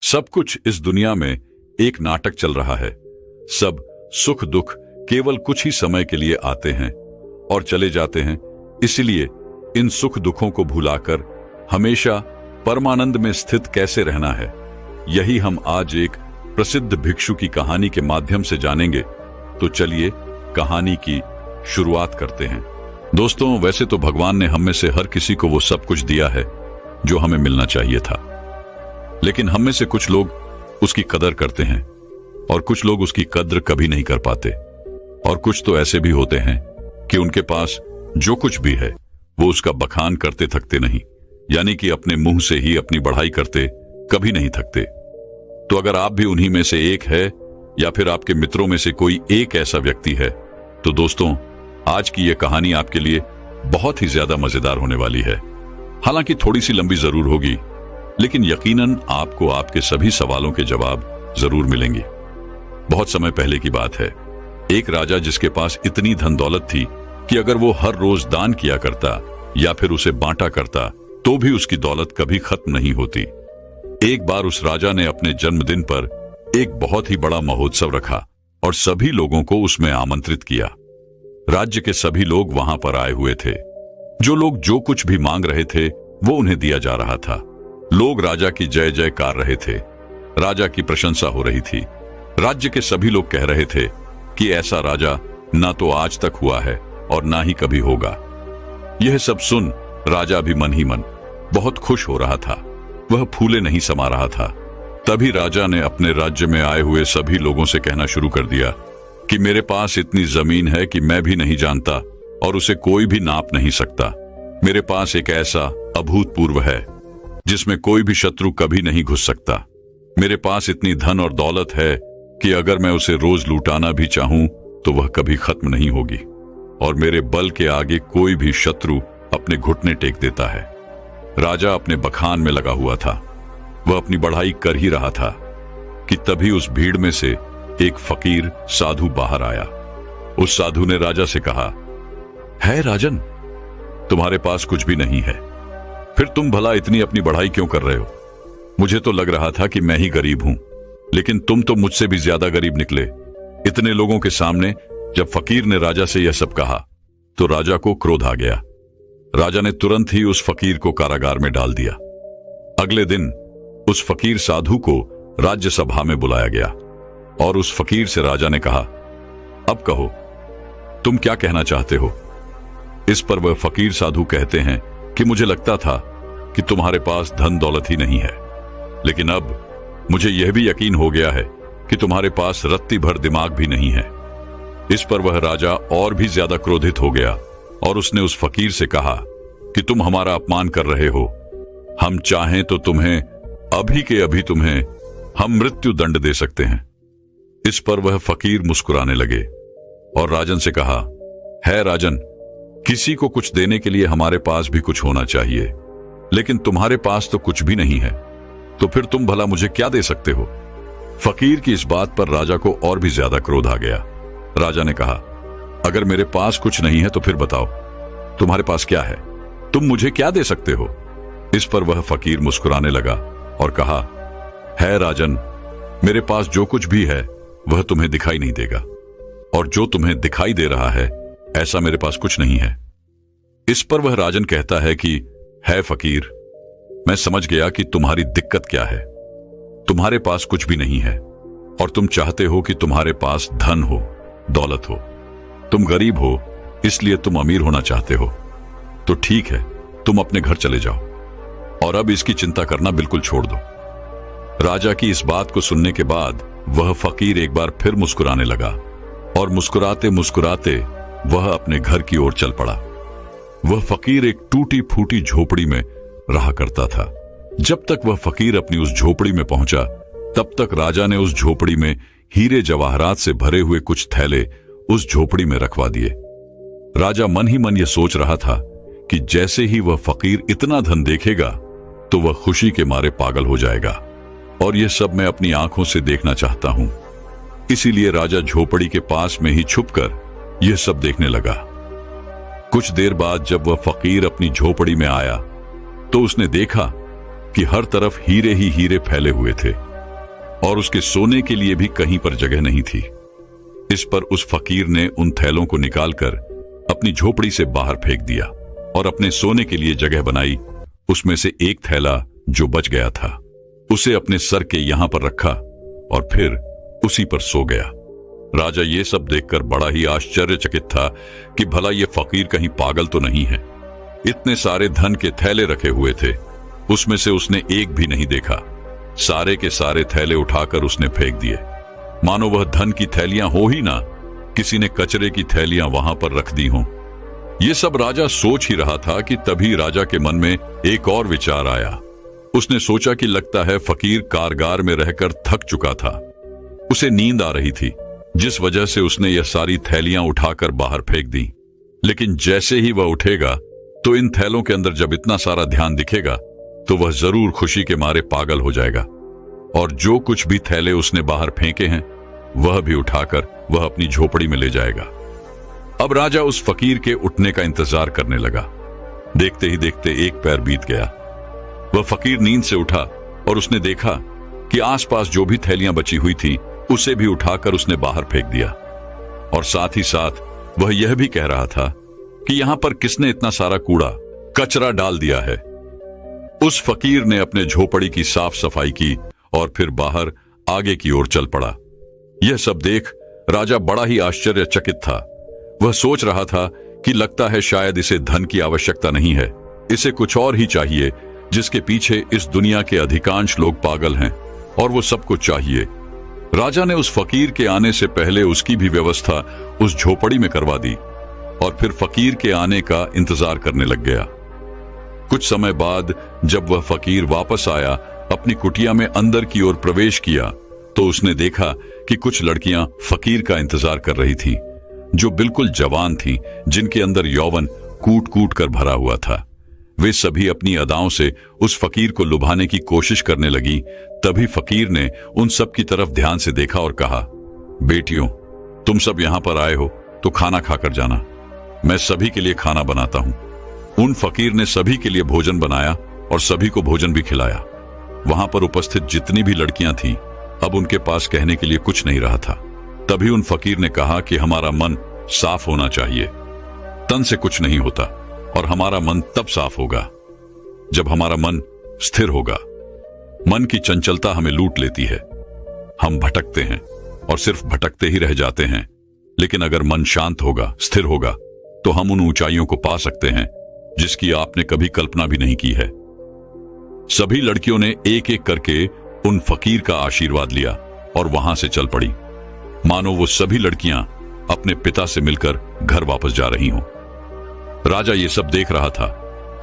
सब कुछ इस दुनिया में एक नाटक चल रहा है। सब सुख दुख केवल कुछ ही समय के लिए आते हैं और चले जाते हैं। इसलिए इन सुख दुखों को भुलाकर हमेशा परमानंद में स्थित कैसे रहना है, यही हम आज एक प्रसिद्ध भिक्षु की कहानी के माध्यम से जानेंगे। तो चलिए कहानी की शुरुआत करते हैं। दोस्तों, वैसे तो भगवान ने हम में से हर किसी को वो सब कुछ दिया है जो हमें मिलना चाहिए था, लेकिन हम में से कुछ लोग उसकी कदर करते हैं और कुछ लोग उसकी कद्र कभी नहीं कर पाते। और कुछ तो ऐसे भी होते हैं कि उनके पास जो कुछ भी है वो उसका बखान करते थकते नहीं, यानी कि अपने मुंह से ही अपनी बढ़ाई करते कभी नहीं थकते। तो अगर आप भी उन्हीं में से एक है या फिर आपके मित्रों में से कोई एक ऐसा व्यक्ति है, तो दोस्तों आज की यह कहानी आपके लिए बहुत ही ज्यादा मजेदार होने वाली है। हालांकि थोड़ी सी लंबी जरूर होगी, लेकिन यकीनन आपको आपके सभी सवालों के जवाब जरूर मिलेंगे। बहुत समय पहले की बात है। एक राजा जिसके पास इतनी धन दौलत थी कि अगर वो हर रोज दान किया करता या फिर उसे बांटा करता तो भी उसकी दौलत कभी खत्म नहीं होती। एक बार उस राजा ने अपने जन्मदिन पर एक बहुत ही बड़ा महोत्सव रखा और सभी लोगों को उसमें आमंत्रित किया। राज्य के सभी लोग वहां पर आए हुए थे। जो लोग जो कुछ भी मांग रहे थे वो उन्हें दिया जा रहा था। लोग राजा की जय जयकार रहे थे, राजा की प्रशंसा हो रही थी। राज्य के सभी लोग कह रहे थे कि ऐसा राजा ना तो आज तक हुआ है और ना ही कभी होगा। यह सब सुन राजा भी मन ही मन बहुत खुश हो रहा था। वह फूले नहीं समा रहा था। तभी राजा ने अपने राज्य में आए हुए सभी लोगों से कहना शुरू कर दिया कि मेरे पास इतनी जमीन है कि मैं भी नहीं जानता और उसे कोई भी नाप नहीं सकता। मेरे पास एक ऐसा अभूतपूर्व है जिसमें कोई भी शत्रु कभी नहीं घुस सकता। मेरे पास इतनी धन और दौलत है कि अगर मैं उसे रोज लुटाना भी चाहूं तो वह कभी खत्म नहीं होगी, और मेरे बल के आगे कोई भी शत्रु अपने घुटने टेक देता है। राजा अपने बखान में लगा हुआ था। वह अपनी बढ़ाई कर ही रहा था कि तभी उस भीड़ में से एक फकीर साधु बाहर आया। उस साधु ने राजा से कहा, है राजन, तुम्हारे पास कुछ भी नहीं है, फिर तुम भला इतनी अपनी बढ़ाई क्यों कर रहे हो? मुझे तो लग रहा था कि मैं ही गरीब हूं, लेकिन तुम तो मुझसे भी ज्यादा गरीब निकले। इतने लोगों के सामने जब फकीर ने राजा से यह सब कहा तो राजा को क्रोध आ गया। राजा ने तुरंत ही उस फकीर को कारागार में डाल दिया। अगले दिन उस फकीर साधु को राज्यसभा में बुलाया गया और उस फकीर से राजा ने कहा, अब कहो तुम क्या कहना चाहते हो? इस पर वह फकीर साधु कहते हैं कि मुझे लगता था कि तुम्हारे पास धन दौलत ही नहीं है, लेकिन अब मुझे यह भी यकीन हो गया है कि तुम्हारे पास रत्ती भर दिमाग भी नहीं है। इस पर वह राजा और भी ज्यादा क्रोधित हो गया और उसने उस फकीर से कहा कि तुम हमारा अपमान कर रहे हो। हम चाहें तो तुम्हें अभी के अभी तुम्हें हम मृत्यु दंड दे सकते हैं। इस पर वह फकीर मुस्कुराने लगे और राजन से कहा, है राजन, किसी को कुछ देने के लिए हमारे पास भी कुछ होना चाहिए, लेकिन तुम्हारे पास तो कुछ भी नहीं है, तो फिर तुम भला मुझे क्या दे सकते हो? फकीर की इस बात पर राजा को और भी ज्यादा क्रोध आ गया। राजा ने कहा, अगर मेरे पास कुछ नहीं है तो फिर बताओ तुम्हारे पास क्या है? तुम मुझे क्या दे सकते हो? इस पर वह फकीर मुस्कुराने लगा और कहा, है राजन, मेरे पास जो कुछ भी है वह तुम्हें दिखाई नहीं देगा, और जो तुम्हें दिखाई दे रहा है ऐसा मेरे पास कुछ नहीं है। इस पर वह राजन कहता है कि है फकीर, मैं समझ गया कि तुम्हारी दिक्कत क्या है। तुम्हारे पास कुछ भी नहीं है और तुम चाहते हो कि तुम्हारे पास धन हो, दौलत हो। तुम गरीब हो इसलिए तुम अमीर होना चाहते हो। तो ठीक है, तुम अपने घर चले जाओ और अब इसकी चिंता करना बिल्कुल छोड़ दो। राजा की इस बात को सुनने के बाद वह फकीर एक बार फिर मुस्कुराने लगा और मुस्कुराते मुस्कुराते वह अपने घर की ओर चल पड़ा। वह फकीर एक टूटी फूटी झोपड़ी में रहा करता था। जब तक वह फकीर अपनी उस झोपड़ी में पहुंचा तब तक राजा ने उस झोपड़ी में हीरे जवाहरात से भरे हुए कुछ थैले उस झोपड़ी में रखवा दिए। राजा मन ही मन यह सोच रहा था कि जैसे ही वह फकीर इतना धन देखेगा तो वह खुशी के मारे पागल हो जाएगा, और यह सब मैं अपनी आंखों से देखना चाहता हूं। इसीलिए राजा झोपड़ी के पास में ही छुपकर यह सब देखने लगा। कुछ देर बाद जब वह फकीर अपनी झोपड़ी में आया तो उसने देखा कि हर तरफ हीरे ही हीरे फैले हुए थे। और उसके सोने के लिए भी कहीं पर जगह नहीं थी। इस पर उस फकीर ने उन थैलों को निकालकर अपनी झोपड़ी से बाहर फेंक दिया और अपने सोने के लिए जगह बनाई। उसमें से एक थैला जो बच गया था उसे अपने सर के यहां पर रखा और फिर उसी पर सो गया। राजा ये सब देखकर बड़ा ही आश्चर्यचकित था कि भला ये फकीर कहीं पागल तो नहीं है। इतने सारे धन के थैले रखे हुए थे, उसमें से उसने एक भी नहीं देखा। सारे के सारे थैले उठाकर उसने फेंक दिए, मानो वह धन की थैलियां हो ही ना, किसी ने कचरे की थैलियां वहां पर रख दी हों। ये सब राजा सोच ही रहा था कि तभी राजा के मन में एक और विचार आया। उसने सोचा कि लगता है फकीर कारगार में रहकर थक चुका था, उसे नींद आ रही थी, जिस वजह से उसने यह सारी थैलियां उठाकर बाहर फेंक दी। लेकिन जैसे ही वह उठेगा तो इन थैलों के अंदर जब इतना सारा ध्यान दिखेगा तो वह जरूर खुशी के मारे पागल हो जाएगा और जो कुछ भी थैले उसने बाहर फेंके हैं वह भी उठाकर वह अपनी झोपड़ी में ले जाएगा। अब राजा उस फकीर के उठने का इंतजार करने लगा। देखते ही देखते एक पैर बीत गया। वह फकीर नींद से उठा और उसने देखा कि आसपास जो भी थैलियां बची हुई थी उसे भी उठाकर उसने बाहर फेंक दिया और साथ ही साथ वह यह भी कह रहा था कि यहां पर किसने इतना सारा कूड़ा कचरा डाल दिया है। उस फकीर ने अपने झोपड़ी की साफ सफाई की और फिर बाहर आगे की ओर चल पड़ा। यह सब देख राजा बड़ा ही आश्चर्यचकित था। वह सोच रहा था कि लगता है शायद इसे धन की आवश्यकता नहीं है, इसे कुछ और ही चाहिए जिसके पीछे इस दुनिया के अधिकांश लोग पागल हैं और वो सब कुछ चाहिए। राजा ने उस फकीर के आने से पहले उसकी भी व्यवस्था उस झोपड़ी में करवा दी और फिर फकीर के आने का इंतजार करने लग गया। कुछ समय बाद जब वह फकीर वापस आया, अपनी कुटिया में अंदर की ओर प्रवेश किया तो उसने देखा कि कुछ लड़कियां फकीर का इंतजार कर रही थीं, जो बिल्कुल जवान थीं, जिनके अंदर यौवन कूट कूट कर भरा हुआ था। वे सभी अपनी अदाओं से उस फकीर को लुभाने की कोशिश करने लगी। तभी फकीर ने उन सब की तरफ ध्यान से देखा और कहा, बेटियों, तुम सब यहां पर आए हो तो खाना खाकर जाना, मैं सभी के लिए खाना बनाता हूं। उन फकीर ने सभी के लिए भोजन बनाया और सभी को भोजन भी खिलाया। वहां पर उपस्थित जितनी भी लड़कियां थीं, अब उनके पास कहने के लिए कुछ नहीं रहा था। तभी उन फकीर ने कहा कि हमारा मन साफ होना चाहिए, तन से कुछ नहीं होता, और हमारा मन तब साफ होगा जब हमारा मन स्थिर होगा। मन की चंचलता हमें लूट लेती है, हम भटकते हैं और सिर्फ भटकते ही रह जाते हैं। लेकिन अगर मन शांत होगा, स्थिर होगा, तो हम उन ऊंचाइयों को पा सकते हैं जिसकी आपने कभी कल्पना भी नहीं की है। सभी लड़कियों ने एक एक करके उन फकीर का आशीर्वाद लिया और वहां से चल पड़ी, मानो वो सभी लड़कियां अपने पिता से मिलकर घर वापस जा रही हों। राजा ये सब देख रहा था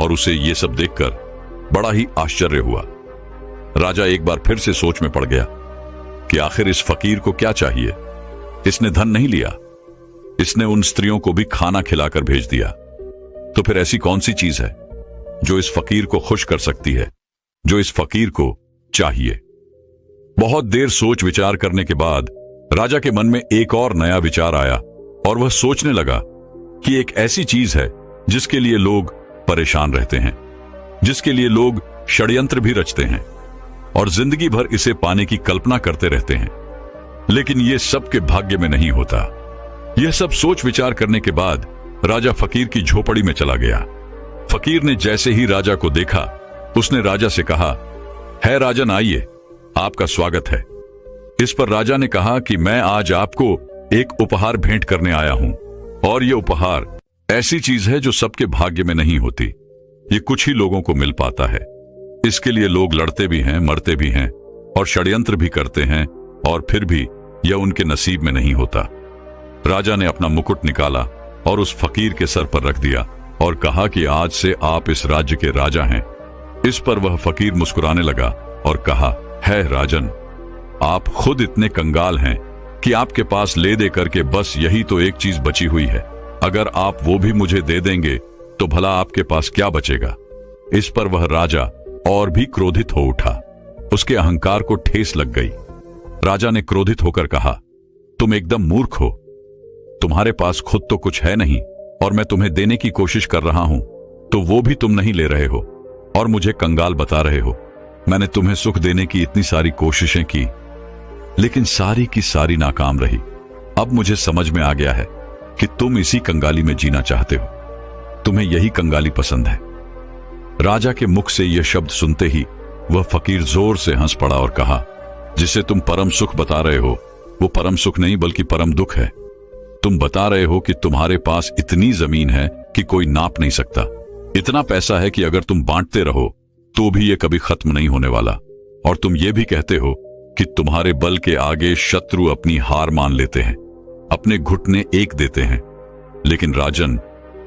और उसे ये सब देखकर बड़ा ही आश्चर्य हुआ। राजा एक बार फिर से सोच में पड़ गया कि आखिर इस फकीर को क्या चाहिए। इसने धन नहीं लिया, इसने उन स्त्रियों को भी खाना खिलाकर भेज दिया, तो फिर ऐसी कौन सी चीज है जो इस फकीर को खुश कर सकती है, जो इस फकीर को चाहिए। बहुत देर सोच विचार करने के बाद राजा के मन में एक और नया विचार आया और वह सोचने लगा कि एक ऐसी चीज है जिसके लिए लोग परेशान रहते हैं, जिसके लिए लोग षड्यंत्र भी रचते हैं और जिंदगी भर इसे पाने की कल्पना करते रहते हैं, लेकिन यह सबके भाग्य में नहीं होता। यह सब सोच विचार करने के बाद राजा फकीर की झोपड़ी में चला गया। फकीर ने जैसे ही राजा को देखा, उसने राजा से कहा, है राजन, आइए, आपका स्वागत है। इस पर राजा ने कहा कि मैं आज आपको एक उपहार भेंट करने आया हूं, और यह उपहार ऐसी चीज है जो सबके भाग्य में नहीं होती, ये कुछ ही लोगों को मिल पाता है। इसके लिए लोग लड़ते भी हैं, मरते भी हैं और षड्यंत्र भी करते हैं, और फिर भी यह उनके नसीब में नहीं होता। राजा ने अपना मुकुट निकाला और उस फकीर के सर पर रख दिया और कहा कि आज से आप इस राज्य के राजा हैं। इस पर वह फकीर मुस्कुराने लगा और कहा, है राजन, आप खुद इतने कंगाल हैं कि आपके पास ले दे करके बस यही तो एक चीज बची हुई है। अगर आप वो भी मुझे दे देंगे तो भला आपके पास क्या बचेगा। इस पर वह राजा और भी क्रोधित हो उठा, उसके अहंकार को ठेस लग गई। राजा ने क्रोधित होकर कहा, तुम एकदम मूर्ख हो, तुम्हारे पास खुद तो कुछ है नहीं और मैं तुम्हें देने की कोशिश कर रहा हूं तो वो भी तुम नहीं ले रहे हो और मुझे कंगाल बता रहे हो। मैंने तुम्हें सुख देने की इतनी सारी कोशिशें की, लेकिन सारी की सारी नाकाम रही। अब मुझे समझ में आ गया है कि तुम इसी कंगाली में जीना चाहते हो, तुम्हें यही कंगाली पसंद है। राजा के मुख से यह शब्द सुनते ही वह फकीर जोर से हंस पड़ा और कहा, जिसे तुम परम सुख बता रहे हो वो परम सुख नहीं बल्कि परम दुख है। तुम बता रहे हो कि तुम्हारे पास इतनी जमीन है कि कोई नाप नहीं सकता, इतना पैसा है कि अगर तुम बांटते रहो तो भी ये कभी खत्म नहीं होने वाला, और तुम ये भी कहते हो कि तुम्हारे बल के आगे शत्रु अपनी हार मान लेते हैं, अपने घुटने एक देते हैं। लेकिन राजन,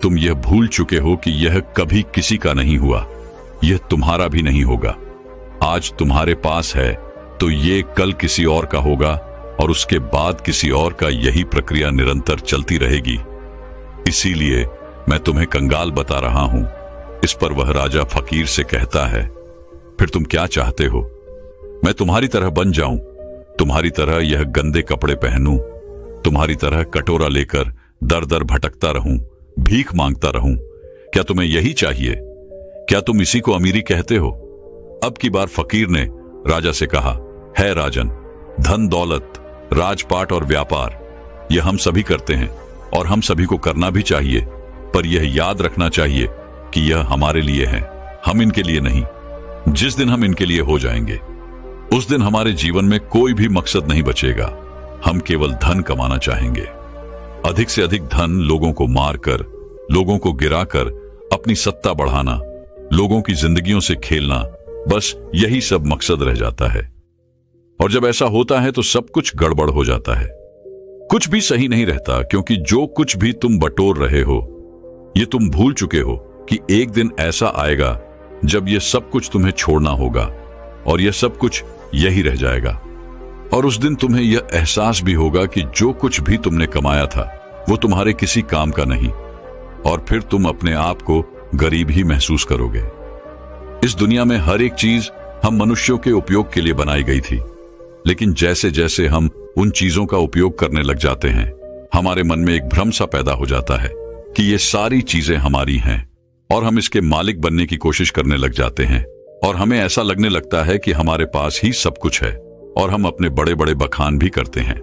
तुम यह भूल चुके हो कि यह कभी किसी का नहीं हुआ, यह तुम्हारा भी नहीं होगा। आज तुम्हारे पास है तो ये कल किसी और का होगा और उसके बाद किसी और का। यही प्रक्रिया निरंतर चलती रहेगी। इसीलिए मैं तुम्हें कंगाल बता रहा हूं। इस पर वह राजा फकीर से कहता है, फिर तुम क्या चाहते हो? मैं तुम्हारी तरह बन जाऊं, तुम्हारी तरह यह गंदे कपड़े पहनूं, तुम्हारी तरह कटोरा लेकर दर दर भटकता रहूं, भीख मांगता रहूं? क्या तुम्हें यही चाहिए? क्या तुम इसी को अमीरी कहते हो? अब की बार फकीर ने राजा से कहा, है राजन, धन दौलत, राजपाट और व्यापार यह हम सभी करते हैं और हम सभी को करना भी चाहिए, पर यह याद रखना चाहिए कि यह हमारे लिए है, हम इनके लिए नहीं। जिस दिन हम इनके लिए हो जाएंगे उस दिन हमारे जीवन में कोई भी मकसद नहीं बचेगा। हम केवल धन कमाना चाहेंगे, अधिक से अधिक धन, लोगों को मारकर, लोगों को गिराकर अपनी सत्ता बढ़ाना, लोगों की जिंदगियों से खेलना, बस यही सब मकसद रह जाता है। और जब ऐसा होता है तो सब कुछ गड़बड़ हो जाता है, कुछ भी सही नहीं रहता, क्योंकि जो कुछ भी तुम बटोर रहे हो ये तुम भूल चुके हो कि एक दिन ऐसा आएगा जब यह सब कुछ तुम्हें छोड़ना होगा और यह सब कुछ यही रह जाएगा। और उस दिन तुम्हें यह एहसास भी होगा कि जो कुछ भी तुमने कमाया था वो तुम्हारे किसी काम का नहीं, और फिर तुम अपने आप को गरीब ही महसूस करोगे। इस दुनिया में हर एक चीज हम मनुष्यों के उपयोग के लिए बनाई गई थी, लेकिन जैसे जैसे हम उन चीजों का उपयोग करने लग जाते हैं हमारे मन में एक भ्रम सा पैदा हो जाता है कि ये सारी चीजें हमारी हैं, और हम इसके मालिक बनने की कोशिश करने लग जाते हैं, और हमें ऐसा लगने लगता है कि हमारे पास ही सब कुछ है, और हम अपने बड़े बड़े बखान भी करते हैं।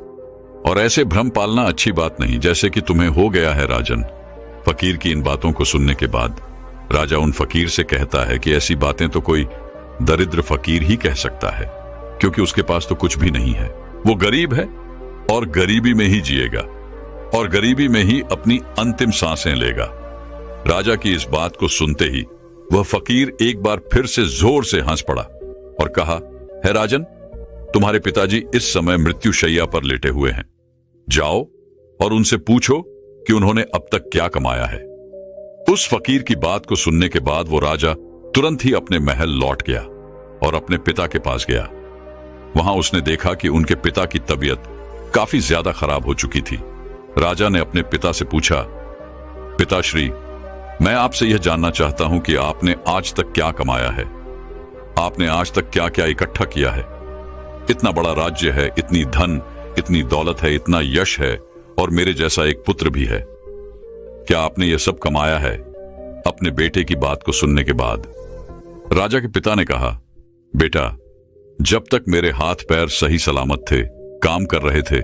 और ऐसे भ्रम पालना अच्छी बात नहीं, जैसे कि तुम्हें हो गया है राजन। फकीर की इन बातों को सुनने के बाद राजा उन फकीर से कहता है कि ऐसी बातें तो कोई दरिद्र फकीर ही कह सकता है, क्योंकि उसके पास तो कुछ भी नहीं है। वो गरीब है और गरीबी में ही जिएगा और गरीबी में ही अपनी अंतिम सांसें लेगा। राजा की इस बात को सुनते ही वह फकीर एक बार फिर से जोर से हंस पड़ा और कहा, है राजन, तुम्हारे पिताजी इस समय मृत्युशैया पर लेटे हुए हैं, जाओ और उनसे पूछो कि उन्होंने अब तक क्या कमाया है। उस फकीर की बात को सुनने के बाद वो राजा तुरंत ही अपने महल लौट गया और अपने पिता के पास गया। वहां उसने देखा कि उनके पिता की तबीयत काफी ज्यादा खराब हो चुकी थी। राजा ने अपने पिता से पूछा, पिताश्री, मैं आपसे यह जानना चाहता हूं कि आपने आज तक क्या कमाया है, आपने आज तक क्या क्या इकट्ठा किया है। इतना बड़ा राज्य है, इतनी धन, इतनी दौलत है, इतना यश है, और मेरे जैसा एक पुत्र भी है। क्या आपने यह सब कमाया है? अपने बेटे की बात को सुनने के बाद राजा के पिता ने कहा, बेटा, जब तक मेरे हाथ पैर सही सलामत थे, काम कर रहे थे,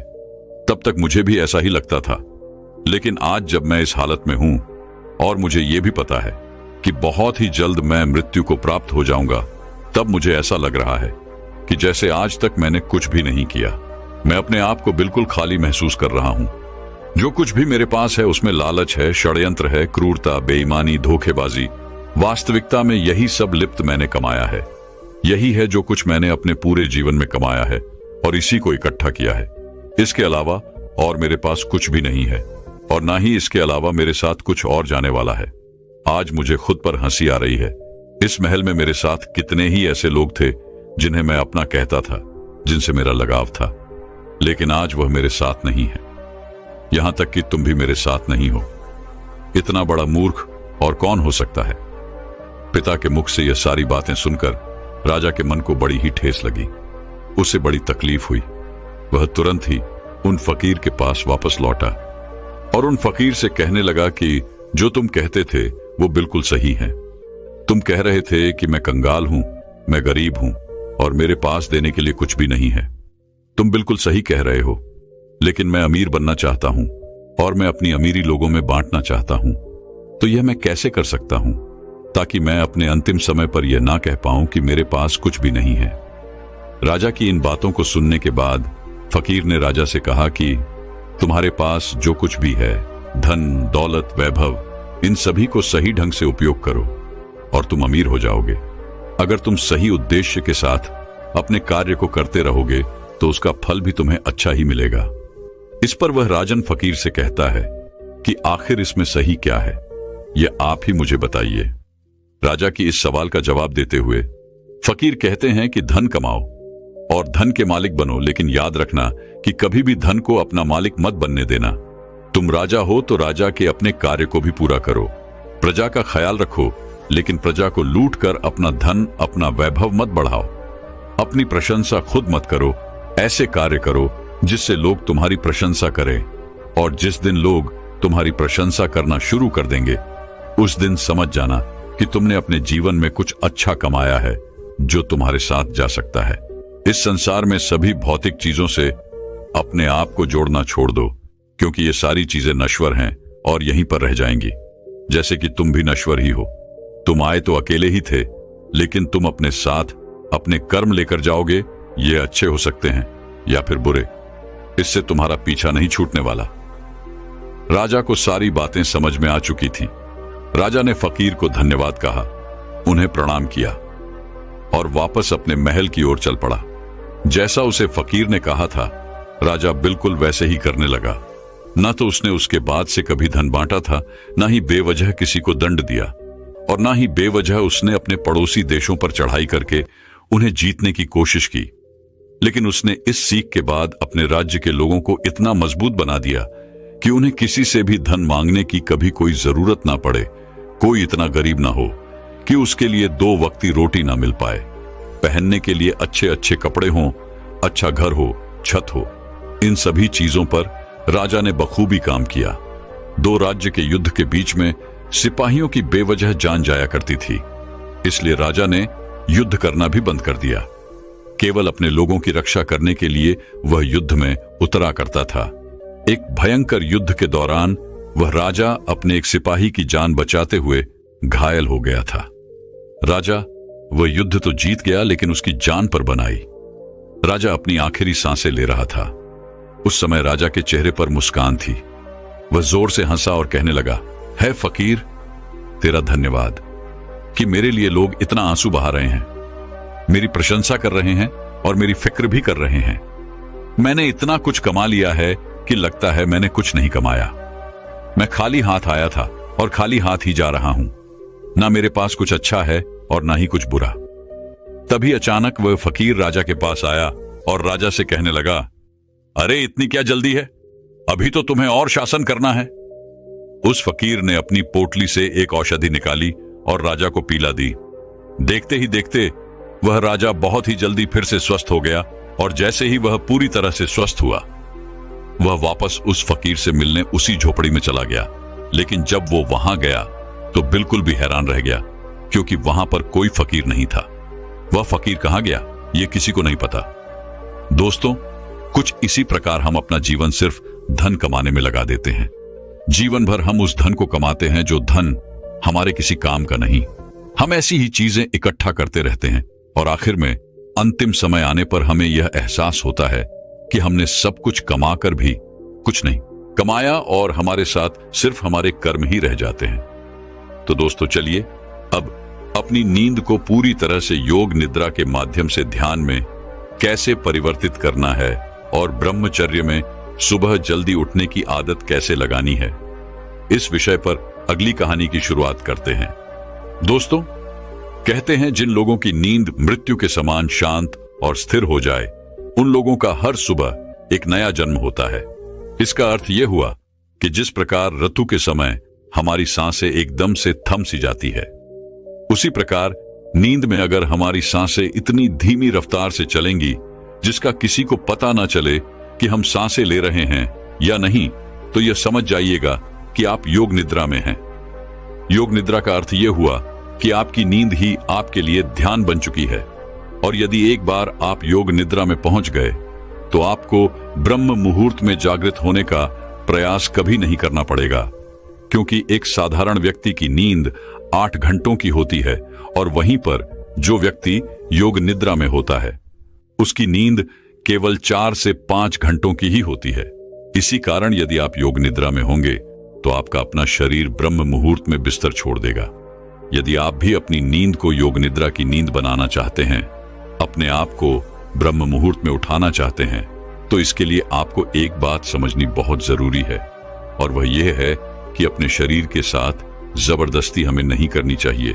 तब तक मुझे भी ऐसा ही लगता था। लेकिन आज जब मैं इस हालत में हूं और मुझे यह भी पता है कि बहुत ही जल्द मैं मृत्यु को प्राप्त हो जाऊंगा, तब मुझे ऐसा लग रहा है कि जैसे आज तक मैंने कुछ भी नहीं किया। मैं अपने आप को बिल्कुल खाली महसूस कर रहा हूं। जो कुछ भी मेरे पास है उसमें लालच है, षड्यंत्र है, क्रूरता, बेईमानी, धोखेबाजी। वास्तविकता में यही सब लिप्त मैंने कमाया है। यही है जो कुछ मैंने अपने पूरे जीवन में कमाया है और इसी को इकट्ठा किया है। इसके अलावा और मेरे पास कुछ भी नहीं है, और ना ही इसके अलावा मेरे साथ कुछ और जाने वाला है। आज मुझे खुद पर हंसी आ रही है। इस महल में मेरे साथ कितने ही ऐसे लोग थे जिन्हें मैं अपना कहता था, जिनसे मेरा लगाव था, लेकिन आज वह मेरे साथ नहीं है। यहां तक कि तुम भी मेरे साथ नहीं हो। इतना बड़ा मूर्ख और कौन हो सकता है? पिता के मुख से यह सारी बातें सुनकर राजा के मन को बड़ी ही ठेस लगी। उसे बड़ी तकलीफ हुई। वह तुरंत ही उन फकीर के पास वापस लौटा और उन फकीर से कहने लगा कि जो तुम कहते थे वो बिल्कुल सही है। तुम कह रहे थे कि मैं कंगाल हूं, मैं गरीब हूं और मेरे पास देने के लिए कुछ भी नहीं है। तुम बिल्कुल सही कह रहे हो, लेकिन मैं अमीर बनना चाहता हूं और मैं अपनी अमीरी लोगों में बांटना चाहता हूं। तो यह मैं कैसे कर सकता हूं ताकि मैं अपने अंतिम समय पर यह ना कह पाऊं कि मेरे पास कुछ भी नहीं है। राजा की इन बातों को सुनने के बाद फकीर ने राजा से कहा कि तुम्हारे पास जो कुछ भी है, धन, दौलत, वैभव, इन सभी को सही ढंग से उपयोग करो और तुम अमीर हो जाओगे। अगर तुम सही उद्देश्य के साथ अपने कार्य को करते रहोगे तो उसका फल भी तुम्हें अच्छा ही मिलेगा। इस पर वह राजन फकीर से कहता है कि आखिर इसमें सही क्या है, यह आप ही मुझे बताइए। राजा की इस सवाल का जवाब देते हुए फकीर कहते हैं कि धन कमाओ और धन के मालिक बनो, लेकिन याद रखना कि कभी भी धन को अपना मालिक मत बनने देना। तुम राजा हो तो राजा के अपने कार्य को भी पूरा करो, प्रजा का ख्याल रखो, लेकिन प्रजा को लूट कर अपना धन, अपना वैभव मत बढ़ाओ। अपनी प्रशंसा खुद मत करो, ऐसे कार्य करो जिससे लोग तुम्हारी प्रशंसा करें, और जिस दिन लोग तुम्हारी प्रशंसा करना शुरू कर देंगे उस दिन समझ जाना कि तुमने अपने जीवन में कुछ अच्छा कमाया है जो तुम्हारे साथ जा सकता है। इस संसार में सभी भौतिक चीजों से अपने आप को जोड़ना छोड़ दो, क्योंकि ये सारी चीजें नश्वर हैं और यहीं पर रह जाएंगी, जैसे कि तुम भी नश्वर ही हो। तुम आए तो अकेले ही थे, लेकिन तुम अपने साथ अपने कर्म लेकर जाओगे। ये अच्छे हो सकते हैं या फिर बुरे, इससे तुम्हारा पीछा नहीं छूटने वाला। राजा को सारी बातें समझ में आ चुकी थी। राजा ने फकीर को धन्यवाद कहा, उन्हें प्रणाम किया और वापस अपने महल की ओर चल पड़ा। जैसा उसे फकीर ने कहा था, राजा बिल्कुल वैसे ही करने लगा। न तो उसने उसके बाद से कभी धन बांटा था, न ही बेवजह किसी को दंड दिया, और न ही बेवजह उसने अपने पड़ोसी देशों पर चढ़ाई करके उन्हें जीतने की कोशिश की। लेकिन उसने इस सीख के बाद अपने राज्य के लोगों को इतना मजबूत बना दिया कि उन्हें किसी से भी धन मांगने की कभी कोई जरूरत ना पड़े। कोई इतना गरीब ना हो कि उसके लिए 2 वक्त की रोटी ना मिल पाए, पहनने के लिए अच्छे अच्छे कपड़े हों, अच्छा घर हो, छत हो। इन सभी चीजों पर राजा ने बखूबी काम किया। 2 राज्य के युद्ध के बीच में सिपाहियों की बेवजह जान जाया करती थी, इसलिए राजा ने युद्ध करना भी बंद कर दिया। केवल अपने लोगों की रक्षा करने के लिए वह युद्ध में उतरा करता था। एक भयंकर युद्ध के दौरान वह राजा अपने एक सिपाही की जान बचाते हुए घायल हो गया था। राजा वह युद्ध तो जीत गया, लेकिन उसकी जान पर बनाई। राजा अपनी आखिरी सांसें ले रहा था। उस समय राजा के चेहरे पर मुस्कान थी। वह जोर से हंसा और कहने लगा, है फकीर, तेरा धन्यवाद कि मेरे लिए लोग इतना आंसू बहा रहे हैं, मेरी प्रशंसा कर रहे हैं और मेरी फिक्र भी कर रहे हैं। मैंने इतना कुछ कमा लिया है कि लगता है मैंने कुछ नहीं कमाया। मैं खाली हाथ आया था और खाली हाथ ही जा रहा हूं। ना मेरे पास कुछ अच्छा है और ना ही कुछ बुरा। तभी अचानक वह फकीर राजा के पास आया और राजा से कहने लगा, अरे इतनी क्या जल्दी है, अभी तो तुम्हें और शासन करना है। उस फकीर ने अपनी पोटली से एक औषधि निकाली और राजा को पिला दी। देखते ही देखते वह राजा बहुत ही जल्दी फिर से स्वस्थ हो गया, और जैसे ही वह पूरी तरह से स्वस्थ हुआ, वह वापस उस फकीर से मिलने उसी झोपड़ी में चला गया। लेकिन जब वो वहां गया तो बिल्कुल भी हैरान रह गया, क्योंकि वहां पर कोई फकीर नहीं था। वह फकीर कहां गया, यह किसी को नहीं पता। दोस्तों, कुछ इसी प्रकार हम अपना जीवन सिर्फ धन कमाने में लगा देते हैं। जीवन भर हम उस धन को कमाते हैं जो धन हमारे किसी काम का नहीं। हम ऐसी ही चीजें इकट्ठा करते रहते हैं, और आखिर में अंतिम समय आने पर हमें यह एहसास होता है कि हमने सब कुछ कमाकर भी कुछ नहीं कमाया, और हमारे साथ सिर्फ हमारे कर्म ही रह जाते हैं। तो दोस्तों, चलिए अब अपनी नींद को पूरी तरह से योग निद्रा के माध्यम से ध्यान में कैसे परिवर्तित करना है, और ब्रह्मचर्य में सुबह जल्दी उठने की आदत कैसे लगानी है, इस विषय पर अगली कहानी की शुरुआत करते हैं। दोस्तों, कहते हैं जिन लोगों की नींद मृत्यु के समान शांत और स्थिर हो जाए, उन लोगों का हर सुबह एक नया जन्म होता है। इसका अर्थ यह हुआ कि जिस प्रकार ऋतु के समय हमारी सांसें एकदम से थम सी जाती है, उसी प्रकार नींद में अगर हमारी सांसें इतनी धीमी रफ्तार से चलेंगी जिसका किसी को पता ना चले कि हम सांसें ले रहे हैं या नहीं, तो यह समझ जाइएगा कि आप योग निद्रा में हैं। योग निद्रा का अर्थ यह हुआ कि आपकी नींद ही आपके लिए ध्यान बन चुकी है, और यदि एक बार आप योग निद्रा में पहुंच गए तो आपको ब्रह्म मुहूर्त में जागृत होने का प्रयास कभी नहीं करना पड़ेगा, क्योंकि एक साधारण व्यक्ति की नींद 8 घंटों की होती है और वहीं पर जो व्यक्ति योग निद्रा में होता है उसकी नींद केवल 4 से 5 घंटों की ही होती है। इसी कारण यदि आप योग निद्रा में होंगे तो आपका अपना शरीर ब्रह्म मुहूर्त में बिस्तर छोड़ देगा। यदि आप भी अपनी नींद को योग निद्रा की नींद बनाना चाहते हैं, अपने आप को ब्रह्म मुहूर्त में उठाना चाहते हैं, तो इसके लिए आपको एक बात समझनी बहुत जरूरी है, और वह यह है कि अपने शरीर के साथ जबरदस्ती हमें नहीं करनी चाहिए।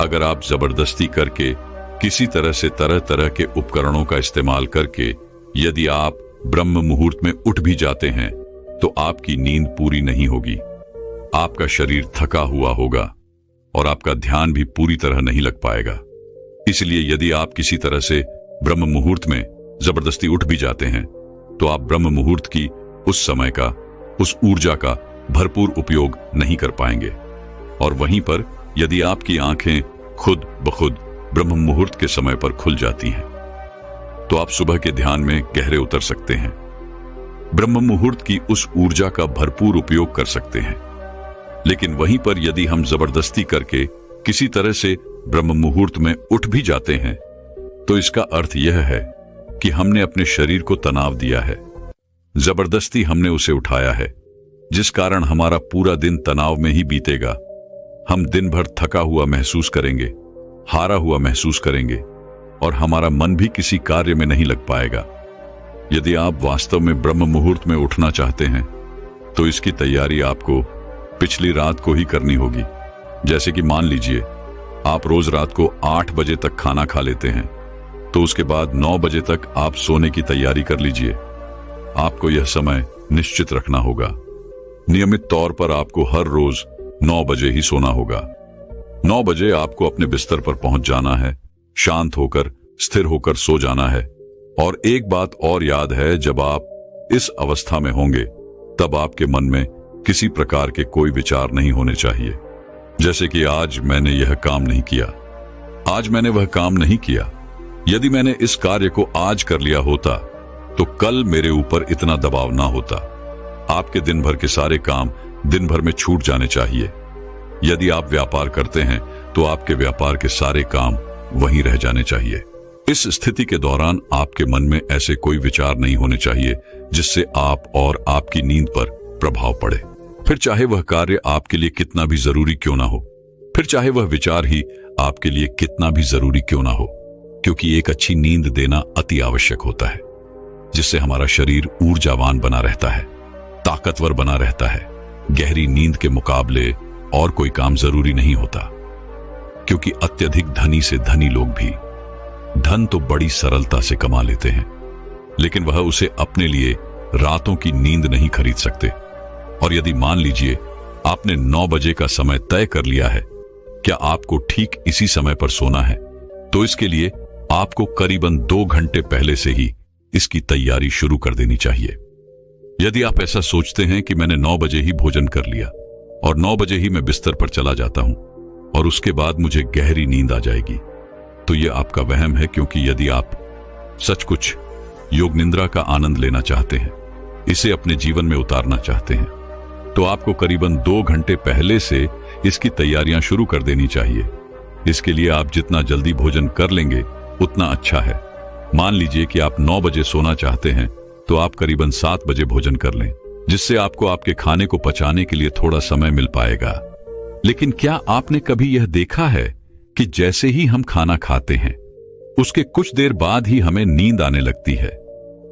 अगर आप जबरदस्ती करके किसी तरह से तरह तरह के उपकरणों का इस्तेमाल करके यदि आप ब्रह्म मुहूर्त में उठ भी जाते हैं तो आपकी नींद पूरी नहीं होगी। आपका शरीर थका हुआ होगा और आपका ध्यान भी पूरी तरह नहीं लग पाएगा। इसलिए यदि आप किसी तरह से ब्रह्म मुहूर्त में जबरदस्ती उठ भी जाते हैं तो आप ब्रह्म मुहूर्त की उस समय का, उस ऊर्जा का भरपूर उपयोग नहीं कर पाएंगे। और वहीं पर यदि आपकी आंखें खुद ब खुद ब्रह्म मुहूर्त के समय पर खुल जाती हैं तो आप सुबह के ध्यान में गहरे उतर सकते हैं, ब्रह्म मुहूर्त की उस ऊर्जा का भरपूर उपयोग कर सकते हैं। लेकिन वहीं पर यदि हम जबरदस्ती करके किसी तरह से ब्रह्म मुहूर्त में उठ भी जाते हैं तो इसका अर्थ यह है कि हमने अपने शरीर को तनाव दिया है, जबरदस्ती हमने उसे उठाया है, जिस कारण हमारा पूरा दिन तनाव में ही बीतेगा। हम दिन भर थका हुआ महसूस करेंगे, हारा हुआ महसूस करेंगे और हमारा मन भी किसी कार्य में नहीं लग पाएगा। यदि आप वास्तव में ब्रह्म मुहूर्त में उठना चाहते हैं तो इसकी तैयारी आपको पिछली रात को ही करनी होगी। जैसे कि मान लीजिए आप रोज रात को 8 बजे तक खाना खा लेते हैं तो उसके बाद 9 बजे तक आप सोने की तैयारी कर लीजिए। आपको यह समय निश्चित रखना होगा। नियमित तौर पर आपको हर रोज 9 बजे ही सोना होगा। 9 बजे आपको अपने बिस्तर पर पहुंच जाना है, शांत होकर स्थिर होकर सो जाना है। और एक बात और याद है, जब आप इस अवस्था में होंगे तब आपके मन में किसी प्रकार के कोई विचार नहीं होने चाहिए, जैसे कि आज मैंने यह काम नहीं किया, आज मैंने वह काम नहीं किया। यदि मैंने इस कार्य को आज कर लिया होता तो कल मेरे ऊपर इतना दबाव ना होता। आपके दिन भर के सारे काम दिन भर में छूट जाने चाहिए। यदि आप व्यापार करते हैं तो आपके व्यापार के सारे काम वहीं रह जाने चाहिए। इस स्थिति के दौरान आपके मन में ऐसे कोई विचार नहीं होने चाहिए जिससे आप और आपकी नींद पर प्रभाव पड़े, फिर चाहे वह कार्य आपके लिए कितना भी जरूरी क्यों ना हो, फिर चाहे वह विचार ही आपके लिए कितना भी जरूरी क्यों ना हो, क्योंकि एक अच्छी नींद देना अति आवश्यक होता है, जिससे हमारा शरीर ऊर्जावान बना रहता है, ताकतवर बना रहता है। गहरी नींद के मुकाबले और कोई काम जरूरी नहीं होता, क्योंकि अत्यधिक धनी से धनी लोग भी धन तो बड़ी सरलता से कमा लेते हैं, लेकिन वह उसे अपने लिए रातों की नींद नहीं खरीद सकते। और यदि मान लीजिए आपने 9 बजे का समय तय कर लिया है, क्या आपको ठीक इसी समय पर सोना है, तो इसके लिए आपको करीबन 2 घंटे पहले से ही इसकी तैयारी शुरू कर देनी चाहिए। यदि आप ऐसा सोचते हैं कि मैंने 9 बजे ही भोजन कर लिया और 9 बजे ही मैं बिस्तर पर चला जाता हूं और उसके बाद मुझे गहरी नींद आ जाएगी, तो यह आपका वहम है, क्योंकि यदि आप सच कुछ योग निद्रा का आनंद लेना चाहते हैं, इसे अपने जीवन में उतारना चाहते हैं, तो आपको करीबन 2 घंटे पहले से इसकी तैयारियां शुरू कर देनी चाहिए। इसके लिए आप जितना जल्दी भोजन कर लेंगे उतना अच्छा है। मान लीजिए कि आप 9 बजे सोना चाहते हैं तो आप करीबन 7 बजे भोजन कर लें, जिससे आपको आपके खाने को पचाने के लिए थोड़ा समय मिल पाएगा। लेकिन क्या आपने कभी यह देखा है कि जैसे ही हम खाना खाते हैं उसके कुछ देर बाद ही हमें नींद आने लगती है?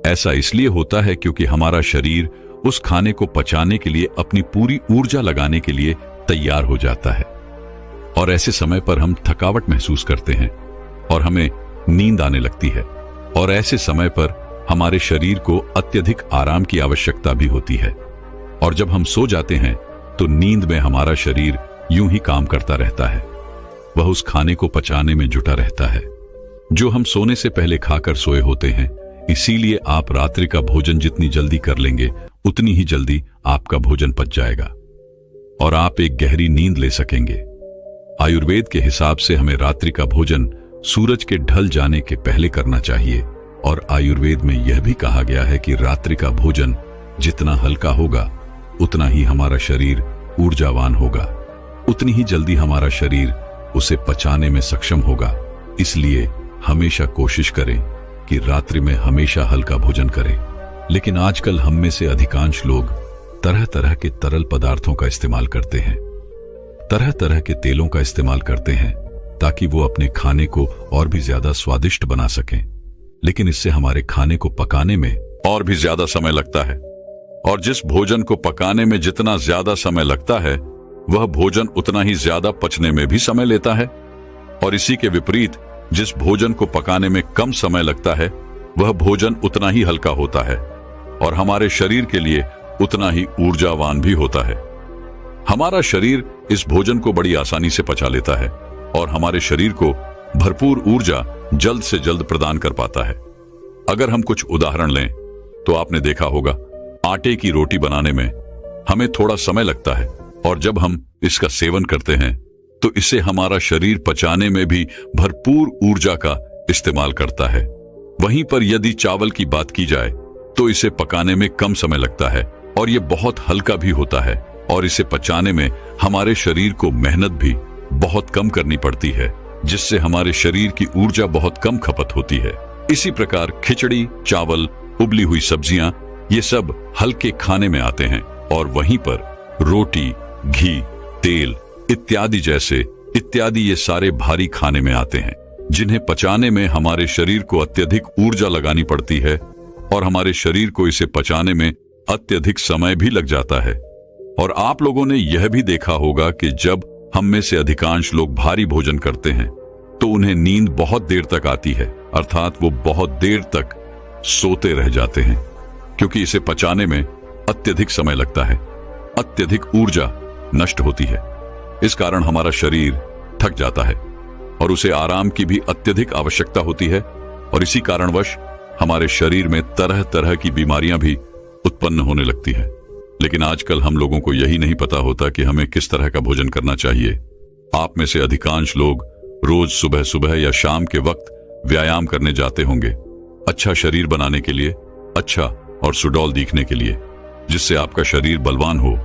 ऐसा इसलिए होता है क्योंकि हमारा शरीर उस खाने को पचाने के लिए अपनी पूरी ऊर्जा लगाने के लिए तैयार हो जाता है, और ऐसे समय पर हम थकावट महसूस करते हैं और हमें नींद आने लगती है। और ऐसे समय पर हमारे शरीर को अत्यधिक आराम की आवश्यकता भी होती है, और जब हम सो जाते हैं तो नींद में हमारा शरीर यूं ही काम करता रहता है, वह उस खाने को पचाने में जुटा रहता है जो हम सोने से पहले खाकर सोए होते हैं। इसीलिए आप रात्रि का भोजन जितनी जल्दी कर लेंगे उतनी ही जल्दी आपका भोजन पच जाएगा और आप एक गहरी नींद ले सकेंगे। आयुर्वेद के हिसाब से हमें रात्रि का भोजन सूरज के ढल जाने के पहले करना चाहिए, और आयुर्वेद में यह भी कहा गया है कि रात्रि का भोजन जितना हल्का होगा उतना ही हमारा शरीर ऊर्जावान होगा, उतनी ही जल्दी हमारा शरीर उसे पचाने में सक्षम होगा। इसलिए हमेशा कोशिश करें कि रात्रि में हमेशा हल्का भोजन करें। लेकिन आजकल हम में से अधिकांश लोग तरह तरह के तरल पदार्थों का इस्तेमाल करते हैं, तरह तरह के तेलों का इस्तेमाल करते हैं ताकि वो अपने खाने को और भी ज्यादा स्वादिष्ट बना सकें। लेकिन इससे हमारे खाने को पकाने में और भी ज्यादा समय लगता है, और जिस भोजन को पकाने में जितना ज्यादा समय लगता है वह भोजन उतना ही ज्यादा पचने में भी समय लेता है। और इसी के विपरीत जिस भोजन को पकाने में कम समय लगता है वह भोजन उतना ही हल्का होता है और हमारे शरीर के लिए उतना ही ऊर्जावान भी होता है। हमारा शरीर इस भोजन को बड़ी आसानी से पचा लेता है और हमारे शरीर को भरपूर ऊर्जा जल्द से जल्द प्रदान कर पाता है। अगर हम कुछ उदाहरण लें तो आपने देखा होगा आटे की रोटी बनाने में हमें थोड़ा समय लगता है, और जब हम इसका सेवन करते हैं तो इसे हमारा शरीर पचाने में भी भरपूर ऊर्जा का इस्तेमाल करता है। वहीं पर यदि चावल की बात की जाए तो इसे पकाने में कम समय लगता है और यह बहुत हल्का भी होता है, और इसे पचाने में हमारे शरीर को मेहनत भी बहुत कम करनी पड़ती है, जिससे हमारे शरीर की ऊर्जा बहुत कम खपत होती है। इसी प्रकार खिचड़ी, चावल, उबली हुई सब्जियां, ये सब हल्के खाने में आते हैं, और वहीं पर रोटी, घी, तेल इत्यादि ये सारे भारी खाने में आते हैं, जिन्हें पचाने में हमारे शरीर को अत्यधिक ऊर्जा लगानी पड़ती है और हमारे शरीर को इसे पचाने में अत्यधिक समय भी लग जाता है। और आप लोगों ने यह भी देखा होगा कि जब हम में से अधिकांश लोग भारी भोजन करते हैं तो उन्हें नींद बहुत देर तक आती है, अर्थात वो बहुत देर तक सोते रह जाते हैं, क्योंकि इसे पचाने में अत्यधिक समय लगता है, अत्यधिक ऊर्जा नष्ट होती है। इस कारण हमारा शरीर थक जाता है और उसे आराम की भी अत्यधिक आवश्यकता होती है, और इसी कारणवश हमारे शरीर में तरह तरह की बीमारियां भी उत्पन्न होने लगती है। लेकिन आजकल हम लोगों को यही नहीं पता होता कि हमें किस तरह का भोजन करना चाहिए। आप में से अधिकांश लोग रोज सुबह सुबह या शाम के वक्त व्यायाम करने जाते होंगे, अच्छा शरीर बनाने के लिए, अच्छा और सुडौल दिखने के लिए, जिससे आपका शरीर बलवान हो,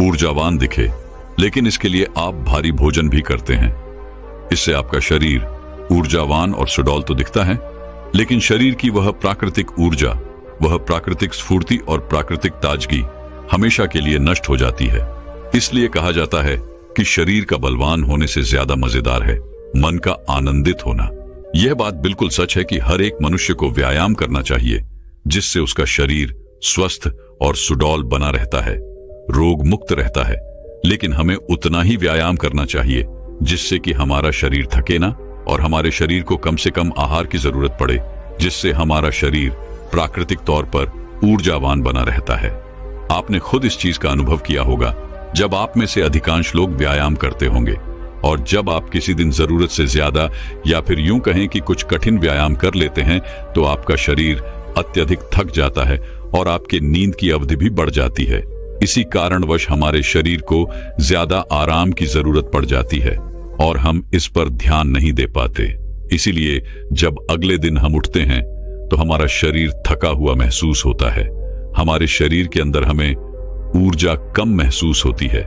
ऊर्जावान दिखे। लेकिन इसके लिए आप भारी भोजन भी करते हैं। इससे आपका शरीर ऊर्जावान और सुडौल तो दिखता है, लेकिन शरीर की वह प्राकृतिक ऊर्जा, वह प्राकृतिक स्फूर्ति और प्राकृतिक ताजगी हमेशा के लिए नष्ट हो जाती है। इसलिए कहा जाता है कि शरीर का बलवान होने से ज्यादा मजेदार है मन का आनंदित होना। यह बात बिल्कुल सच है कि हर एक मनुष्य को व्यायाम करना चाहिए, जिससे उसका शरीर स्वस्थ और सुडौल बना रहता है, रोग मुक्त रहता है। लेकिन हमें उतना ही व्यायाम करना चाहिए जिससे कि हमारा शरीर थके ना, और हमारे शरीर को कम से कम आहार की जरूरत पड़े, जिससे हमारा शरीर प्राकृतिक तौर पर ऊर्जावान बना रहता है। आपने खुद इस चीज का अनुभव किया होगा जब आप में से अधिकांश लोग व्यायाम करते होंगे, और जब आप किसी दिन जरूरत से ज्यादा या फिर यूं कहें कि कुछ कठिन व्यायाम कर लेते हैं तो आपका शरीर अत्यधिक थक जाता है और आपके नींद की अवधि भी बढ़ जाती है। इसी कारणवश हमारे शरीर को ज्यादा आराम की जरूरत पड़ जाती है और हम इस पर ध्यान नहीं दे पाते। इसीलिए जब अगले दिन हम उठते हैं तो हमारा शरीर थका हुआ महसूस होता है, हमारे शरीर के अंदर हमें ऊर्जा कम महसूस होती है।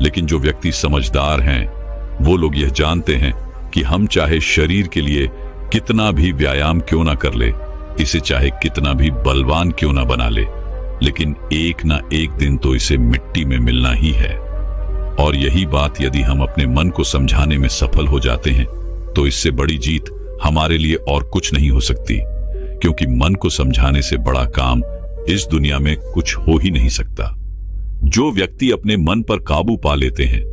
लेकिन जो व्यक्ति समझदार हैं वो लोग यह जानते हैं कि हम चाहे शरीर के लिए कितना भी व्यायाम क्यों ना कर ले, इसे चाहे कितना भी बलवान क्यों ना बना ले, लेकिन एक ना एक दिन तो इसे मिट्टी में मिलना ही है। और यही बात यदि हम अपने मन को समझाने में सफल हो जाते हैं तो इससे बड़ी जीत हमारे लिए और कुछ नहीं हो सकती, क्योंकि मन को समझाने से बड़ा काम इस दुनिया में कुछ हो ही नहीं सकता। जो व्यक्ति अपने मन पर काबू पा लेते हैं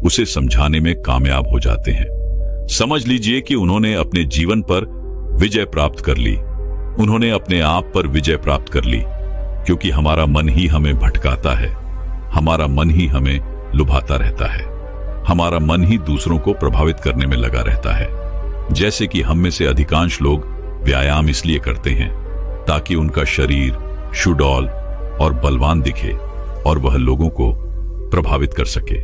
उसे समझाने में कामयाब हो जाते हैं। समझ लीजिए कि उन्होंने अपने जीवन पर विजय प्राप्त कर ली, उन्होंने अपने आप पर विजय प्राप्त कर ली, क्योंकि हमारा मन ही हमें भटकाता है, हमारा मन ही हमें लुभाता रहता है, हमारा मन ही दूसरों को प्रभावित करने में लगा रहता है। जैसे कि हम में से अधिकांश लोग व्यायाम इसलिए करते हैं ताकि उनका शरीर सुडौल और बलवान दिखे और वह लोगों को प्रभावित कर सके।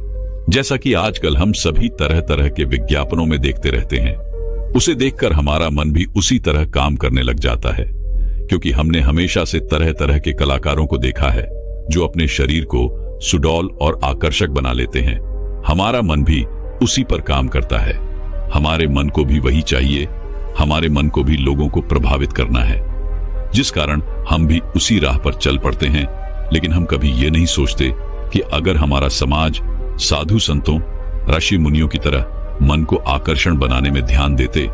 जैसा कि आजकल हम सभी तरह तरह के विज्ञापनों में देखते रहते हैं, उसे देखकर हमारा मन भी उसी तरह काम करने लग जाता है। क्योंकि हमने हमेशा से तरह तरह के कलाकारों को देखा है जो अपने शरीर को सुडौल और आकर्षक बना लेते हैं। हमारा मन भी उसी पर काम करता है। हमारे मन को भी वही चाहिए। हमारे मन को भी लोगों को प्रभावित करना है, जिस कारण हम भी उसी राह पर चल पड़ते हैं। लेकिन हम कभी ये नहीं सोचते कि अगर हमारा समाज साधु संतों, ऋषि मुनियों की तरह मन को आकर्षण बनाने में ध्यान देते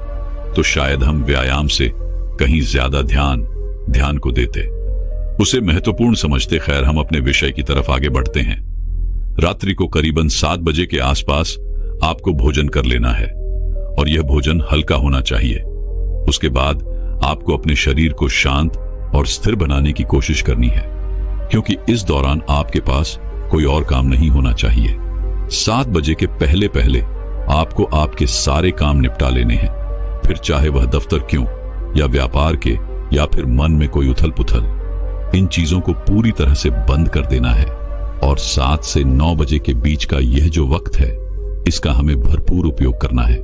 तो शायद हम व्यायाम से कहीं ज्यादा ध्यान को देते, उसे महत्वपूर्ण समझते। खैर, हम अपने विषय की तरफ आगे बढ़ते हैं। रात्रि को करीबन 7 बजे के आसपास आपको भोजन कर लेना है और यह भोजन हल्का होना चाहिए। उसके बाद आपको अपने शरीर को शांत और स्थिर बनाने की कोशिश करनी है, क्योंकि इस दौरान आपके पास कोई और काम नहीं होना चाहिए। 7 बजे के पहले पहले आपको आपके सारे काम निपटा लेने हैं, फिर चाहे वह दफ्तर क्यों या व्यापार के या फिर मन में कोई उथल पुथल, इन चीजों को पूरी तरह से बंद कर देना है। और 7 से 9 बजे के बीच का यह जो वक्त है, इसका हमें भरपूर उपयोग करना है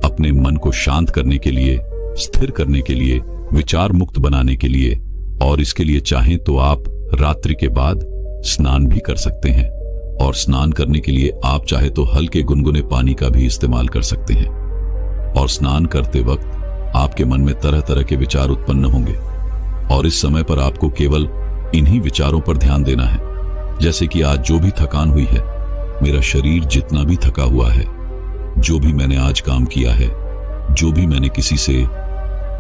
अपने मन को शांत करने के लिए, स्थिर करने के लिए, विचार मुक्त बनाने के लिए। और इसके लिए चाहें तो आप रात्रि के बाद स्नान भी कर सकते हैं, और स्नान करने के लिए आप चाहे तो हल्के गुनगुने पानी का भी इस्तेमाल कर सकते हैं। और स्नान करते वक्त आपके मन में तरह तरह के विचार उत्पन्न होंगे, और इस समय पर आपको केवल इन्हीं विचारों पर ध्यान देना है। जैसे कि आज जो भी थकान हुई है, मेरा शरीर जितना भी थका हुआ है, जो भी मैंने आज काम किया है, जो भी मैंने किसी से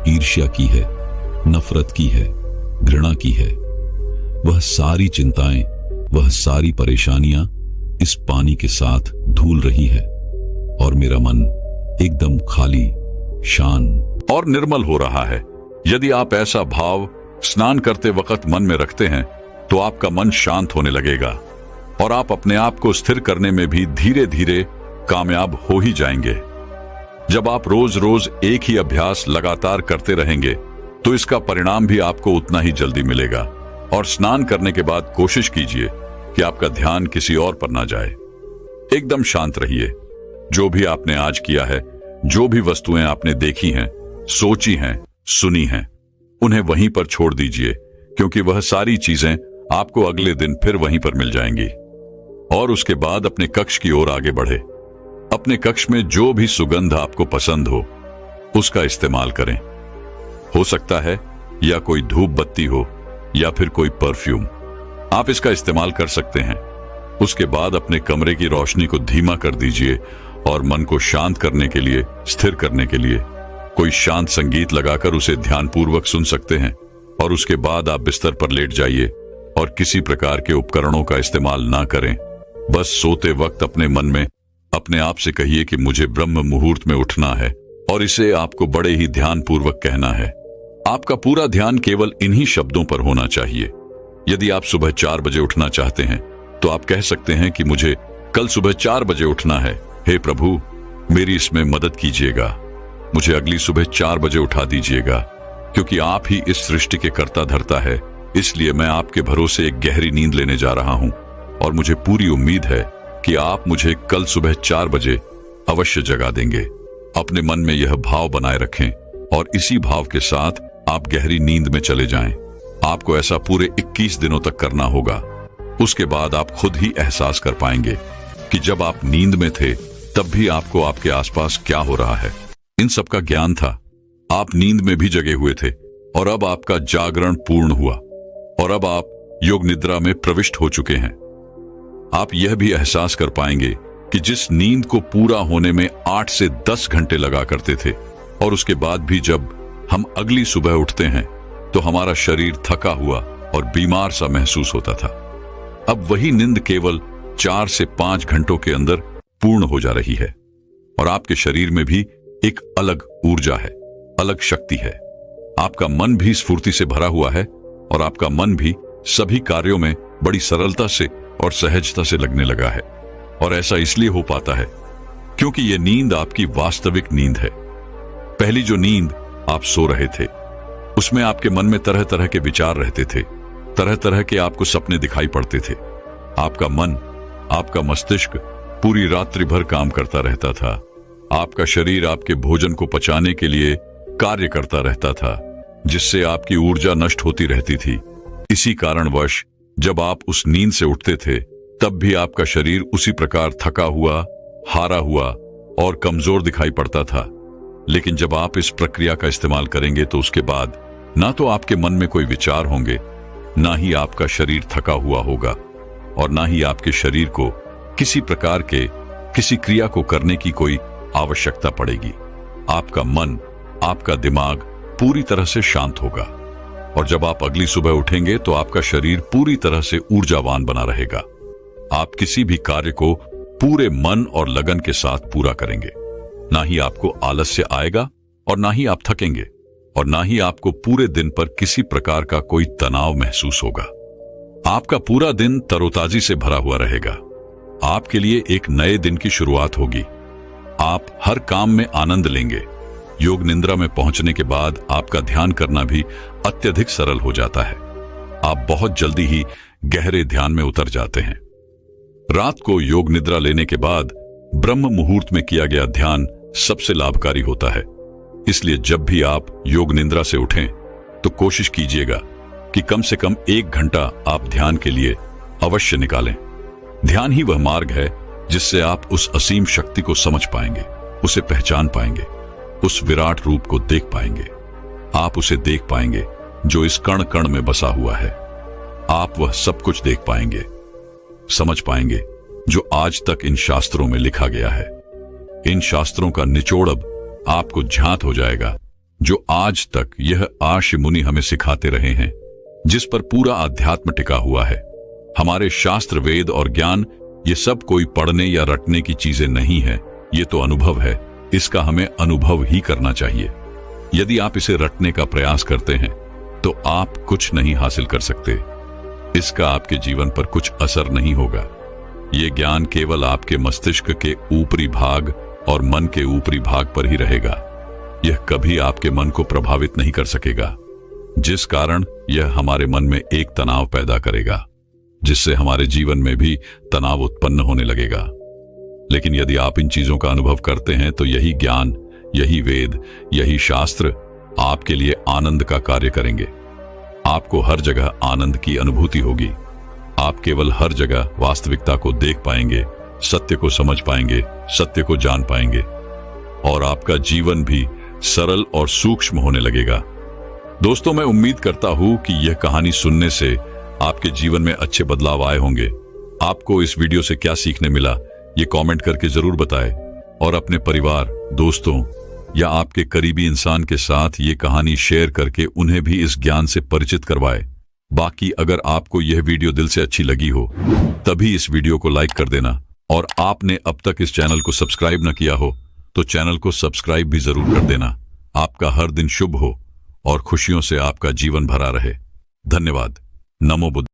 ईर्ष्या की है, नफरत की है, घृणा की है, वह सारी चिंताएं, वह सारी परेशानियां इस पानी के साथ धुल रही है, और मेरा मन एकदम खाली, शांत और निर्मल हो रहा है। यदि आप ऐसा भाव स्नान करते वक्त मन में रखते हैं तो आपका मन शांत होने लगेगा और आप अपने आप को स्थिर करने में भी धीरे धीरे कामयाब हो ही जाएंगे। जब आप रोज रोज एक ही अभ्यास लगातार करते रहेंगे तो इसका परिणाम भी आपको उतना ही जल्दी मिलेगा। और स्नान करने के बाद कोशिश कीजिए कि आपका ध्यान किसी और पर ना जाए। एकदम शांत रहिए। जो भी आपने आज किया है, जो भी वस्तुएं आपने देखी हैं, सोची हैं, सुनी हैं, उन्हें वहीं पर छोड़ दीजिए, क्योंकि वह सारी चीजें आपको अगले दिन फिर वहीं पर मिल जाएंगी। और उसके बाद अपने कक्ष की ओर आगे बढ़े। अपने कक्ष में जो भी सुगंध आपको पसंद हो उसका इस्तेमाल करें। हो सकता है या कोई धूप बत्ती हो या फिर कोई परफ्यूम, आप इसका इस्तेमाल कर सकते हैं। उसके बाद अपने कमरे की रोशनी को धीमा कर दीजिए और मन को शांत करने के लिए, स्थिर करने के लिए कोई शांत संगीत लगाकर उसे ध्यानपूर्वक सुन सकते हैं। और उसके बाद आप बिस्तर पर लेट जाइए और किसी प्रकार के उपकरणों का इस्तेमाल ना करें। बस सोते वक्त अपने मन में अपने आप से कहिए कि मुझे ब्रह्म मुहूर्त में उठना है, और इसे आपको बड़े ही ध्यानपूर्वक कहना है। आपका पूरा ध्यान केवल इन्हीं शब्दों पर होना चाहिए। यदि आप सुबह 4 बजे उठना चाहते हैं तो आप कह सकते हैं कि मुझे कल सुबह 4 बजे उठना है। हे प्रभु, मेरी इसमें मदद कीजिएगा। मुझे अगली सुबह 4 बजे उठा दीजिएगा, क्योंकि आप ही इस सृष्टि के कर्ता धर्ता है। इसलिए मैं आपके भरोसे एक गहरी नींद लेने जा रहा हूं, और मुझे पूरी उम्मीद है कि आप मुझे कल सुबह 4 बजे अवश्य जगा देंगे। अपने मन में यह भाव बनाए रखें और इसी भाव के साथ आप गहरी नींद में चले जाएं। आपको ऐसा पूरे 21 दिनों तक करना होगा। उसके बाद आप खुद ही एहसास कर पाएंगे कि जब आप नींद में थे तब भी आपको आपके आसपास क्या हो रहा है। इन सब का ज्ञान था। आप नींद में भी जगे हुए थे, और अब आपका जागरण पूर्ण हुआ, और अब आप योग निद्रा में प्रविष्ट हो चुके हैं। आप यह भी एहसास कर पाएंगे कि जिस नींद को पूरा होने में 8 से 10 घंटे लगा करते थे, और उसके बाद भी जब हम अगली सुबह उठते हैं तो हमारा शरीर थका हुआ और बीमार सा महसूस होता था, अब वही नींद केवल 4 से 5 घंटों के अंदर पूर्ण हो जा रही है। और आपके शरीर में भी एक अलग ऊर्जा है, अलग शक्ति है। आपका मन भी स्फूर्ति से भरा हुआ है, और आपका मन भी सभी कार्यों में बड़ी सरलता से और सहजता से लगने लगा है। और ऐसा इसलिए हो पाता है क्योंकि यह नींद आपकी वास्तविक नींद है। पहली जो नींद आप सो रहे थे, उसमें आपके मन में तरह तरह के विचार रहते थे, तरह तरह के आपको सपने दिखाई पड़ते थे। आपका मन, आपका मस्तिष्क पूरी रात्रि भर काम करता रहता था। आपका शरीर आपके भोजन को पचाने के लिए कार्य करता रहता था। जिससे आपकी ऊर्जा नष्ट होती रहती थी। इसी कारणवश जब आप उस नींद से उठते थे तब भी आपका शरीर उसी प्रकार थका हुआ, हारा हुआ और कमजोर दिखाई पड़ता था। लेकिन जब आप इस प्रक्रिया का इस्तेमाल करेंगे तो उसके बाद ना तो आपके मन में कोई विचार होंगे, ना ही आपका शरीर थका हुआ होगा और ना ही आपके शरीर को किसी प्रकार के किसी क्रिया को करने की कोई आवश्यकता पड़ेगी। आपका मन, आपका दिमाग पूरी तरह से शांत होगा और जब आप अगली सुबह उठेंगे तो आपका शरीर पूरी तरह से ऊर्जावान बना रहेगा। आप किसी भी कार्य को पूरे मन और लगन के साथ पूरा करेंगे। ना ही आपको आलस्य आएगा और ना ही आप थकेंगे और ना ही आपको पूरे दिन पर किसी प्रकार का कोई तनाव महसूस होगा। आपका पूरा दिन तरोताजी से भरा हुआ रहेगा। आपके लिए एक नए दिन की शुरुआत होगी। आप हर काम में आनंद लेंगे। योग निद्रा में पहुंचने के बाद आपका ध्यान करना भी अत्यधिक सरल हो जाता है। आप बहुत जल्दी ही गहरे ध्यान में उतर जाते हैं। रात को योग निद्रा लेने के बाद ब्रह्म मुहूर्त में किया गया ध्यान सबसे लाभकारी होता है। इसलिए जब भी आप योग निद्रा से उठें तो कोशिश कीजिएगा कि कम से कम 1 घंटा आप ध्यान के लिए अवश्य निकालें। ध्यान ही वह मार्ग है जिससे आप उस असीम शक्ति को समझ पाएंगे, उसे पहचान पाएंगे, उस विराट रूप को देख पाएंगे। आप उसे देख पाएंगे जो इस कण कण में बसा हुआ है। आप वह सब कुछ देख पाएंगे, समझ पाएंगे जो आज तक इन शास्त्रों में लिखा गया है। इन शास्त्रों का निचोड़ अब आपको ज्ञात हो जाएगा, जो आज तक यह आर्ष मुनि हमें सिखाते रहे हैं, जिस पर पूरा अध्यात्म टिका हुआ है। हमारे शास्त्र, वेद और ज्ञान ये सब कोई पढ़ने या रटने की चीजें नहीं है। ये तो अनुभव है। इसका हमें अनुभव ही करना चाहिए। यदि आप इसे रटने का प्रयास करते हैं तो आप कुछ नहीं हासिल कर सकते। इसका आपके जीवन पर कुछ असर नहीं होगा। ये ज्ञान केवल आपके मस्तिष्क के ऊपरी भाग और मन के ऊपरी भाग पर ही रहेगा। यह कभी आपके मन को प्रभावित नहीं कर सकेगा, जिस कारण यह हमारे मन में एक तनाव पैदा करेगा, जिससे हमारे जीवन में भी तनाव उत्पन्न होने लगेगा। लेकिन यदि आप इन चीजों का अनुभव करते हैं तो यही ज्ञान, यही वेद, यही शास्त्र आपके लिए आनंद का कार्य करेंगे। आपको हर जगह आनंद की अनुभूति होगी। आप केवल हर जगह वास्तविकता को देख पाएंगे, सत्य को समझ पाएंगे, सत्य को जान पाएंगे और आपका जीवन भी सरल और सूक्ष्म होने लगेगा। दोस्तों, मैं उम्मीद करता हूं कि यह कहानी सुनने से आपके जीवन में अच्छे बदलाव आए होंगे। आपको इस वीडियो से क्या सीखने मिला, ये कमेंट करके जरूर बताएं और अपने परिवार, दोस्तों या आपके करीबी इंसान के साथ ये कहानी शेयर करके उन्हें भी इस ज्ञान से परिचित करवाएं। बाकी अगर आपको यह वीडियो दिल से अच्छी लगी हो तभी इस वीडियो को लाइक कर देना और आपने अब तक इस चैनल को सब्सक्राइब न किया हो तो चैनल को सब्सक्राइब भी जरूर कर देना। आपका हर दिन शुभ हो और खुशियों से आपका जीवन भरा रहे। धन्यवाद। नमो बुद्ध।